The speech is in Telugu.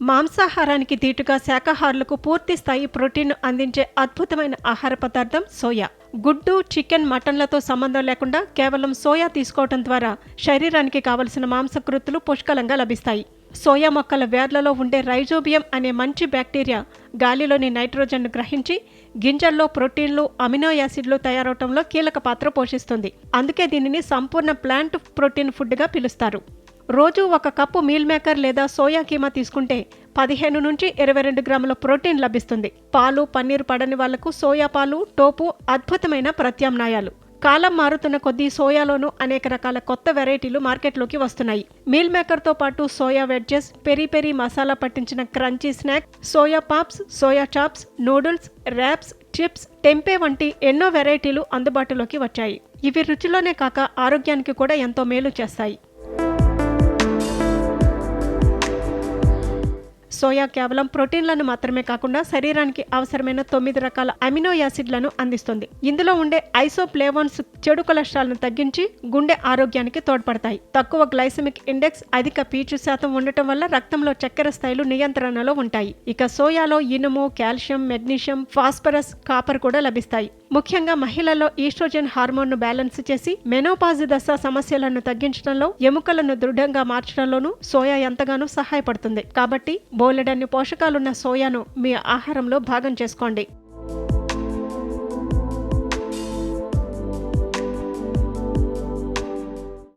మాంసాహారానికి దీటుగా శాకాహారులకు పూర్తి స్థాయి ప్రోటీన్ అందించే అద్భుతమైన ఆహార పదార్థం సోయా. గుడ్డు, చికెన్, మటన్లతో సంబంధం లేకుండా కేవలం సోయా తీసుకోవటం ద్వారా శరీరానికి కావలసిన మాంసకృతులు పుష్కలంగా లభిస్తాయి. సోయా మొక్కల వేర్లలో ఉండే రైజోబియం అనే మంచి బ్యాక్టీరియా గాలిలోని నైట్రోజన్ను గ్రహించి గింజల్లో ప్రోటీన్లు, అమినో యాసిడ్లు తయారవటంలో కీలక పాత్ర పోషిస్తుంది. అందుకే దీనిని సంపూర్ణ ప్లాంట్ ప్రోటీన్ ఫుడ్గా పిలుస్తారు. రోజు ఒక కప్పు మీల్ మేకర్ లేదా సోయా కీమా తీసుకుంటే 15 నుంచి 22 గ్రాముల ప్రోటీన్ లభిస్తుంది. పాలు, పన్నీరు పడని వాళ్లకు సోయా పాలు, టోపు అద్భుతమైన ప్రత్యామ్నాయాలు. కాలం మారుతున్న కొద్దీ సోయాలోనూ అనేక రకాల కొత్త వెరైటీలు మార్కెట్లోకి వస్తున్నాయి. మీల్ మేకర్తో పాటు soya wedges, peri peri masala పట్టించిన crunchy snack, soya pops, soya chops, noodles, wraps, chips, tempeh వంటి ఎన్నో వెరైటీలు అందుబాటులోకి వచ్చాయి. ఇవి రుచిలోనే కాక ఆరోగ్యానికి కూడా ఎంతో మేలు చేస్తాయి. సోయా కేవలం ప్రోటీన్లను మాత్రమే కాకుండా శరీరానికి అవసరమైన 9 రకాల అమినో యాసిడ్లను అందిస్తుంది. ఇందులో ఉండే ఐసోఫ్లేవోన్స్ చెడు కొలెస్ట్రాల్ను తగ్గించి గుండె ఆరోగ్యానికి తోడ్పడతాయి. తక్కువ గ్లైసెమిక్ ఇండెక్స్, అధిక పీచు శాతం ఉండటం వల్ల రక్తంలో చక్కెర స్థాయిలు నియంత్రణలో ఉంటాయి. ఇక సోయాలో ఇనుము, కాల్షియం, మెగ్నీషియం, ఫాస్ఫరస్, కాపర్ కూడా లభిస్తాయి. ముఖ్యంగా మహిళల్లో ఈస్ట్రోజన్ హార్మోన్ను బ్యాలెన్స్ చేసి మెనోపాజ్ దశ సమస్యలను తగ్గించడంలో, ఎముకలను దృఢంగా మార్చడంలోనూ సోయా ఎంతగానో సహాయపడుతుంది. కాబట్టి బోలెడన్ని పోషకాలున్న సోయాను మీ ఆహారంలో భాగం చేసుకోండి.